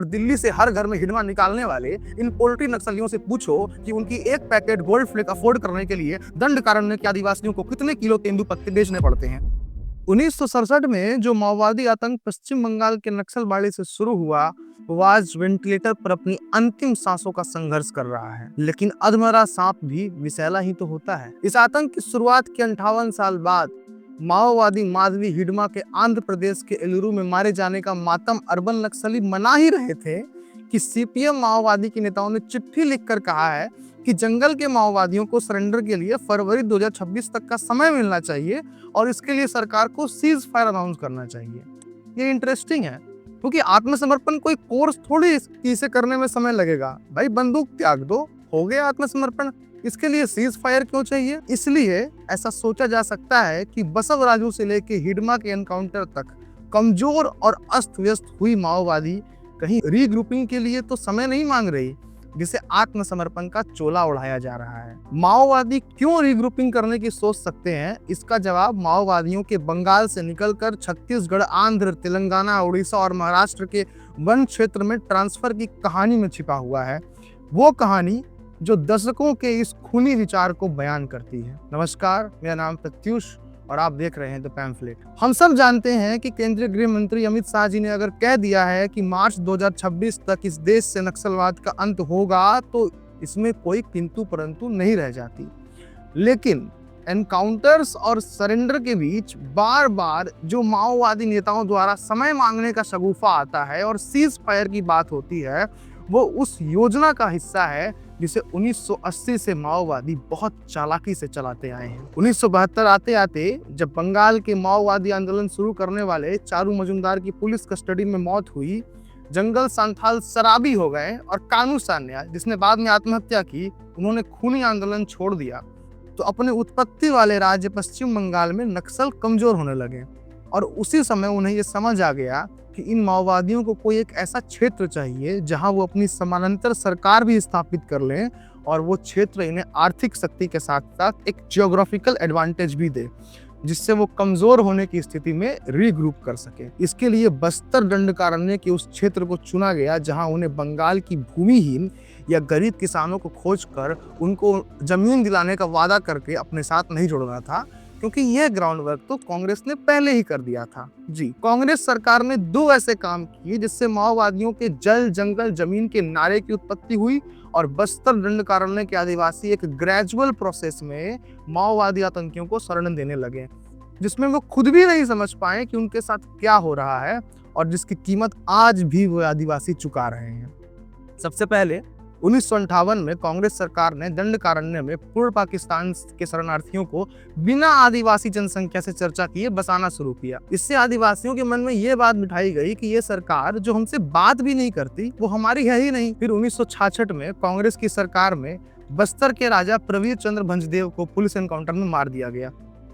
दिल्ली से हर घर में हिडमा निकालने वाले इन पोल्ट्री नक्सलियों से पूछो कि उनकी एक पैकेट गोल्ड फ्लेक अफोर्ड करने के लिए दंडकारण्य के आदिवासियों को कितने किलो तेंदूपत्ते बेचने पड़ते हैं। 1967 में जो माओवादी आतंक पश्चिम बंगाल के नक्सलबाड़ी से शुरू हुआ, वो आज वेंटिलेटर पर अपनी अंतिम सांसों का संघर्ष कर रहा है। लेकिन अधमरा सांप भी विषैला ही तो होता है। इस आतंक की शुरुआत के 58 साल बाद माओवादी माधवी हिडमा के आंध्र प्रदेश के एलुरु में मारे जाने का मातम अर्बन नक्सली मना ही रहे थे कि सीपीएम माओवादी के नेताओं ने चिट्ठी लिखकर कहा है कि जंगल के माओवादियों को सरेंडर के लिए फरवरी 2026 तक का समय मिलना चाहिए और इसके लिए सरकार को सीज फायर अनाउंस करना चाहिए। ये इंटरेस्टिंग है क्योंकि आत्मसमर्पण कोई कोर्स थोड़ी इसे करने में समय लगेगा। भाई बंदूक त्याग दो, हो गया आत्मसमर्पण। इसके लिए सीज फायर क्यों चाहिए? इसलिए ऐसा सोचा जा सकता है कि बसव राजू से लेके हिडमा के एनकाउंटर तक कमजोर और अस्त व्यस्त हुई माओवादी कहीं रीग्रुपिंग के लिए तो समय नहीं मांग रही, जिसे आत्मसमर्पण का चोला उड़ाया जा रहा है। माओवादी क्यों रीग्रुपिंग करने की सोच सकते हैं, इसका जवाब माओवादियों के बंगाल से निकलकर छत्तीसगढ़, आंध्र, तेलंगाना, उड़ीसा और महाराष्ट्र के वन क्षेत्र में ट्रांसफर की कहानी में छिपा हुआ है। वो कहानी जो दशकों के इस खूनी विचार को बयान करती है। नमस्कार, मेरा नाम प्रत्युष और आप देख रहे हैं द पैम्फलेट। हम सब जानते हैं कि केंद्रीय गृह मंत्री अमित शाह जी ने अगर कह दिया है कि मार्च 2026 तक इस देश से नक्सलवाद का अंत होगा, तो इसमें कोई किंतु परंतु नहीं रह जाती। लेकिन एनकाउंटर्स और सरेंडर के बीच बार बार जो माओवादी नेताओं द्वारा समय मांगने का शगुफा आता है और सीज फायर की बात होती है, वो उस योजना का हिस्सा है जिसे 1980 से माओवादी बहुत चालाकी से चलाते आए हैं। 1972 आते आते जब बंगाल के माओवादी आंदोलन शुरू करने वाले चारू मजुमदार की पुलिस कस्टडी में मौत हुई, जंगल संथाल शराबी हो गए और कानू सान्याल, जिसने बाद में आत्महत्या की, उन्होंने खूनी आंदोलन छोड़ दिया, तो अपने उत्पत्ति वाले राज्य पश्चिम बंगाल में नक्सल कमजोर होने लगे। और उसी समय उन्हें यह समझ आ गया कि इन माओवादियों को कोई एक ऐसा क्षेत्र चाहिए जहां वो अपनी समानांतर सरकार भी स्थापित कर लें और वो क्षेत्र इन्हें आर्थिक शक्ति के साथ साथ एक जियोग्राफिकल एडवांटेज भी दे, जिससे वो कमजोर होने की स्थिति में रीग्रुप कर सके। इसके लिए बस्तर दंडकारण्य के उस क्षेत्र को चुना गया जहां उन्हें बंगाल की भूमिहीन या गरीब किसानों को खोजकर उनको जमीन दिलाने का वादा करके अपने साथ नहीं जोड़ना था, क्योंकि यह ग्राउंड वर्क तो कांग्रेस ने पहले ही कर दिया था। जी, कांग्रेस सरकार ने 2 ऐसे काम किए जिससे माओवादियों के जल, जंगल, जमीन के नारे की उत्पत्ति हुई और बस्तर दंडकारण्य के आदिवासी एक ग्रेजुअल प्रोसेस में माओवादी आतंकियों को शरण देने लगे, जिसमें वो खुद भी नहीं समझ पाए कि उनके साथ क्या हो रहा है और जिसकी कीमत आज भी वो आदिवासी चुका रहे हैं। सबसे पहले 1958 में कांग्रेस सरकार ने दंडकारण्य में पूर्व पाकिस्तान के शरणार्थियों को बिना आदिवासी जनसंख्या से चर्चा किए बसाना शुरू किया। इससे आदिवासियों के मन में यह बात बिठाई गई कि ये सरकार जो हमसे बात भी नहीं करती, वो हमारी है ही नहीं। फिर 1966 में कांग्रेस की सरकार में बस्तर के राजा प्रवीर चंद्र भंजदेव को पुलिस एनकाउंटर में मार दिया गया।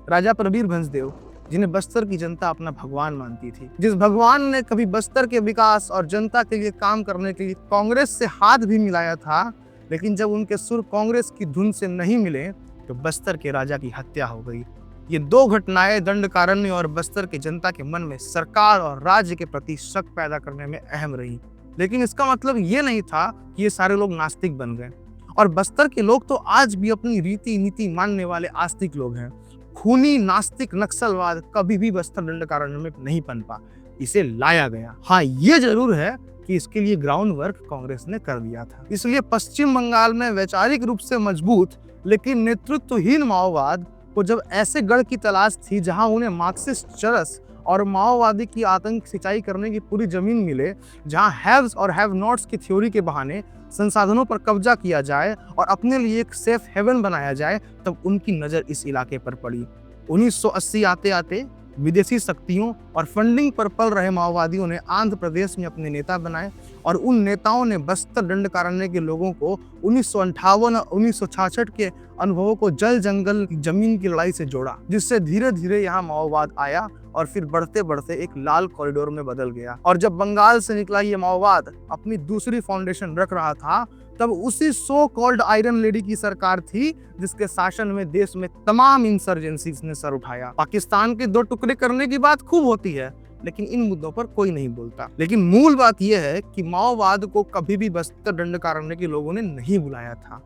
राजा प्रवीर भंजदेव, जिन्हें बस्तर की जनता अपना भगवान मानती थी, जिस भगवान ने कभी बस्तर के विकास और जनता के लिए काम करने के लिए कांग्रेस से हाथ भी मिलाया था, लेकिन जब उनके सुर कांग्रेस की धुन से नहीं मिले तो बस्तर के राजा की हत्या हो गई। ये 2 घटनाएं दंडकारण्य और बस्तर की जनता के मन में सरकार और राज्य के प्रति शक पैदा करने में अहम रही। लेकिन इसका मतलब ये नहीं था कि ये सारे लोग नास्तिक बन गए, और बस्तर के लोग तो आज भी अपनी रीति नीति मानने वाले आस्तिक लोग हैं। खूनी नास्तिक नक्सलवाद कभी भी बस्तर दंडकारण्य में नहीं पनपा, इसे लाया गया। हाँ, ये जरूर है कि इसके लिए ग्राउंड वर्क कांग्रेस ने कर दिया था। इसलिए पश्चिम बंगाल में वैचारिक रूप से मजबूत लेकिन नेतृत्वहीन माओवाद को जब ऐसे गढ़ की तलाश थी जहां उन्हें मार्क्सिस्ट चरस और माओवादी की आतंक सिंचाई करने की पूरी जमीन मिले, जहां हैव्स और हैव नॉट्स की थ्योरी के बहाने संसाधनों पर कब्जा किया जाए और अपने लिए एक सेफ हेवन बनाया जाए, तब उनकी नजर इस इलाके पर पड़ी। 1980 आते आते विदेशी शक्तियों और फंडिंग पर पल रहे माओवादियों ने आंध्र प्रदेश में अपने नेता बनाए और उन नेताओं ने बस्तर दंडकारण्य के लोगों को 1958 और 1966 के अनुभवों को जल, जंगल, जमीन की लड़ाई से जोड़ा, जिससे धीरे धीरे यहाँ माओवाद आया और फिर बढ़ते बढ़ते एक लाल कॉरिडोर में बदल गया। और जब बंगाल से निकला ये माओवाद अपनी दूसरी फाउंडेशन रख रहा था, तब उसी सो कॉल्ड आयरन लेडी की सरकार थी जिसके शासन में देश में तमाम इंसर्जेंसीज ने सर उठाया। पाकिस्तान के 2 टुकड़े करने की बात खूब होती है, लेकिन इन मुद्दों पर कोई नहीं बोलता। लेकिन मूल बात यह है कि माओवाद को कभी भी बस्तर दंडकारण्य के लोगों ने नहीं बुलाया था।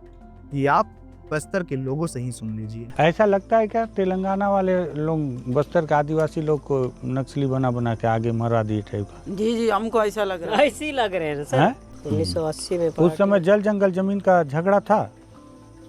ये आप बस्तर के लोगों से ही सुन लीजिए। ऐसा लगता है क्या तेलंगाना वाले लोग बस्तर के आदिवासी लोग को नक्सली बना बना के आगे मरा दिए टाइप का? जी हमको ऐसा लग रहा है। ऐसे ही लग रहे हैं सर। 1980 में उस समय जल जंगल जमीन का झगड़ा था,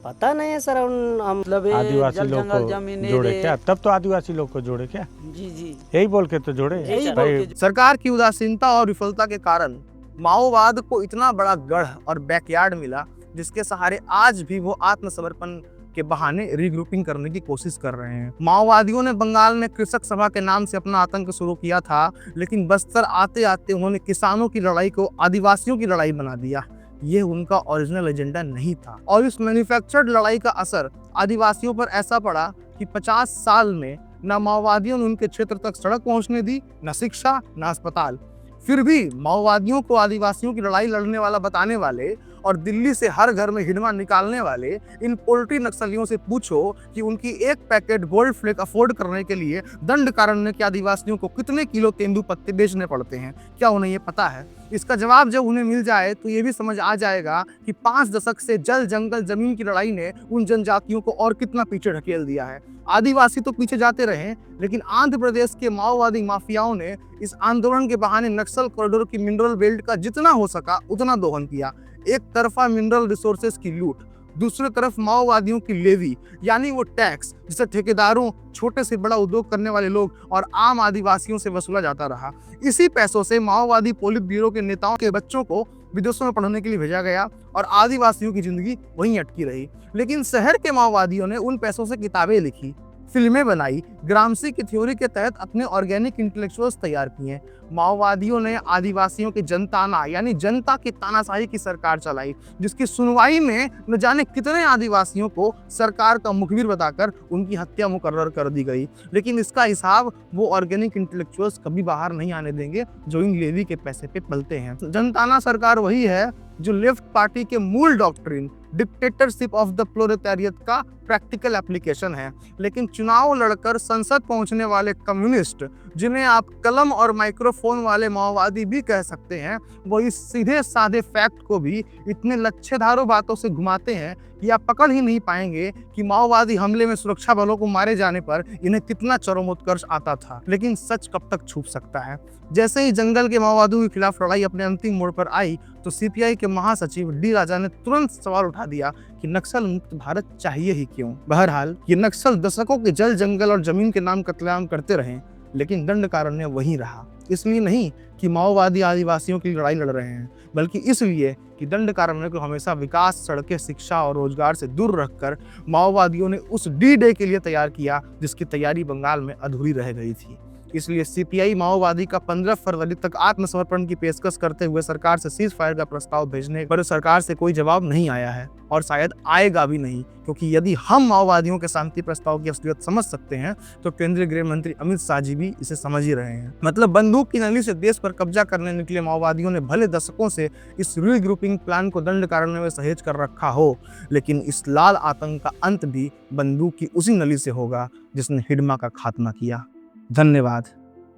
पता नहीं है सर। हम मतलब ये आदिवासी जल लोग जंगल को जमीन जोड़े क्या? तब तो आदिवासी लोग को जोड़े क्या? जी यही बोल के तो जोड़े यही भाई। बोल के सरकार की उदासीनता और विफलता के कारण माओवाद को इतना बड़ा गढ़ और बैकयार्ड मिला, जिसके सहारे आज भी वो आत्मसमर्पण के बहाने रीग्रुपिंग करने की कोशिश कर रहे हैं। माओवादियों ने बंगाल में कृषक सभा के नाम से अपना आतंक शुरू किया था, लेकिन बस्तर आते आते उन्होंने किसानों की लड़ाई को आदिवासियों की लड़ाई बना दिया। ये उनका ओरिजिनल एजेंडा नहीं था, और इस मैन्युफैक्चर्ड लड़ाई का असर आदिवासियों पर ऐसा पड़ा कि 50 साल में न माओवादियों ने उनके क्षेत्र तक सड़क पहुंचने दी, न शिक्षा, न अस्पताल। फिर भी माओवादियों को आदिवासियों की लड़ाई लड़ने वाला बताने वाले और दिल्ली से हर घर में हिडमा निकालने वाले इन पोल्ट्री नक्सलियों से पूछो कि उनकी एक पैकेट गोल्ड फ्लेक अफोर्ड करने के लिए दंडकारण्य के आदिवासियों को कितने किलो तेंदुपत्ते बेचने पड़ते हैं। क्या उन्हें ये पता है? इसका जवाब जब उन्हें मिल जाए तो ये भी समझ आ जाएगा कि 5 दशक से जल जंगल जमीन की लड़ाई ने उन जनजातियों को और कितना पीछे ढकेल दिया है। आदिवासी तो पीछे जाते रहे, लेकिन आंध्र प्रदेश के माओवादी माफियाओं ने इस आंदोलन के बहाने नक्सल कॉरिडोर की मिनरल बेल्ट का जितना हो सका उतना दोहन किया। एक तरफा मिनरल रिसोर्सेज की लूट, दूसरी तरफ माओवादियों की लेवी यानी वो टैक्स जिसे ठेकेदारों, छोटे से बड़ा उद्योग करने वाले लोग और आम आदिवासियों से वसूला जाता रहा। इसी पैसों से माओवादी पोलित ब्यूरो के नेताओं के बच्चों को विदेशों में पढ़ने के लिए भेजा गया और आदिवासियों की जिंदगी वहीं अटकी रही। लेकिन शहर के माओवादियों ने उन पैसों से किताबें लिखी, फिल्में बनाई, ग्रामसी की थ्योरी के तहत अपने ऑर्गेनिक इंटेलेक्चुअल्स तैयार किए। माओवादियों ने आदिवासियों के जनताना यानी जनता की तानाशाही की सरकार चलाई, जिसकी सुनवाई में न जाने कितने आदिवासियों को सरकार का मुखबिर बताकर उनकी हत्या मुकर्रर कर दी गई। लेकिन इसका हिसाब वो ऑर्गेनिक इंटेलेक्चुअल्स कभी बाहर नहीं आने देंगे जो इन लेवी के पैसे पे पलते हैं। जनताना सरकार वही है जो लेफ्ट पार्टी के मूल डॉक्ट्रिन डिक्टेटरशिप ऑफ द प्रोलेटारिएट का प्रैक्टिकल एप्लीकेशन है। लेकिन चुनाव लड़कर संसद पहुंचने वाले कम्युनिस्ट, जिन्हें आप कलम और माइक्रोफोन वाले माओवादी भी कह सकते हैं, वो इस सीधे साधे फैक्ट को भी इतने लच्छेधारू बातों से घुमाते हैं कि आप पकड़ ही नहीं पाएंगे कि माओवादी हमले में सुरक्षा बलों को मारे जाने पर इन्हें कितना चरमोत्कर्ष आता था। लेकिन सच कब तक छुप सकता है? जैसे ही जंगल के माओवादियों के खिलाफ लड़ाई अपने अंतिम मोड़ पर आई तो सीपीआई के महासचिव डी राजा ने तुरंत सवाल उठा दिया कि नक्सल मुक्त भारत चाहिए ही क्यों। बहरहाल ये नक्सल दशकों के जल जंगल और जमीन के नाम कत्लेआम करते रहे, लेकिन दंडकारण्य वहीं रहा। इसलिए नहीं कि माओवादी आदिवासियों की लड़ाई लड़ रहे हैं, बल्कि इसलिए कि दंडकारण्य को हमेशा विकास, सड़कें, शिक्षा और रोजगार से दूर रखकर माओवादियों ने उस डी डे के लिए तैयार किया जिसकी तैयारी बंगाल में अधूरी रह गई थी। इसलिए सीपीआई माओवादी का 15 फरवरी तक आत्मसमर्पण की पेशकश करते हुए सरकार से सीज फायर का प्रस्ताव भेजने पर सरकार से कोई जवाब नहीं आया है और शायद आएगा भी नहीं, क्योंकि यदि हम माओवादियों के शांति प्रस्ताव की असलियत समझ सकते हैं तो केंद्रीय गृह मंत्री अमित शाह जी भी इसे समझ ही रहे हैं। मतलब बंदूक की नली से देश पर कब्जा करने निकले माओवादियों ने भले दशकों से इस रीग्रुपिंग प्लान को दंडकारण्य में सहेज कर रखा हो, लेकिन इस लाल आतंक का अंत भी बंदूक की उसी नली से होगा जिसने हिडमा का खात्मा किया। धन्यवाद।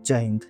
जय हिंद।